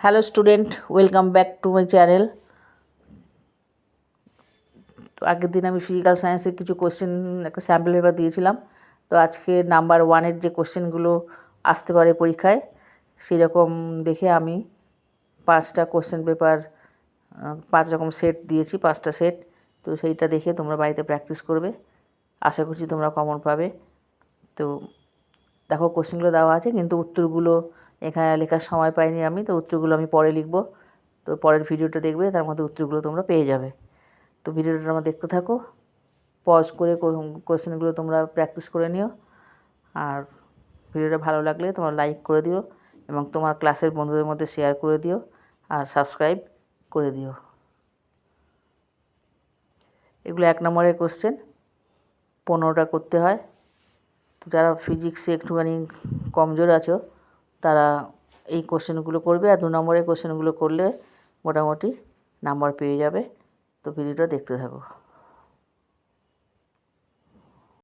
Hello student, welcome back to my channel. তো আগের দিন আমি ফিজিক্যাল সায়েন্সের কিছু কোশ্চেন একটা স্যাম্পল পেপার দিয়েছিলাম। তো আজকে নাম্বার 1-এর যে কোশ্চেনগুলো আসতে পারে পরীক্ষায় সেরকম দেখে আমি 5টা কোশ্চেন পেপার 5 রকম সেট দিয়েছি, 5টা সেট। তো সেইটা দেখে তোমরা বাড়িতে প্র্যাকটিস করবে, আশা করছি তোমরা কমন পাবে। তো দেখো কোশ্চেনগুলো দেওয়া আছে, কিন্তু উত্তরগুলো এখানে লেখার সময় পাইনি আমি, তো উত্তরগুলো আমি পরে লিখব। তো পরের ভিডিওটা দেখবে, তার মধ্যে উত্তরগুলো তোমরা পেয়ে যাবে। তো ভিডিওটা তোমরা দেখতে থাকো, পজ করে কোশ্চেনগুলো তোমরা প্র্যাকটিস করে নিও। আর ভিডিওটা ভালো লাগলে তোমরা লাইক করে দিও এবং তোমার ক্লাসের বন্ধুদের মধ্যে শেয়ার করে দিও আর সাবস্ক্রাইব করে দিও। এগুলো 1 নম্বরের কোশ্চেন, 15টা করতে হয়। তো যারা ফিজিক্সে একটুখানি কমজোর আছো তারা এই কোশ্চেনগুলো করবে, আর 2 নম্বরের কোশ্চেনগুলো করলে মোটামুটি নাম্বার পেয়ে যাবে। তো ভিডিওটা দেখতে থাকো।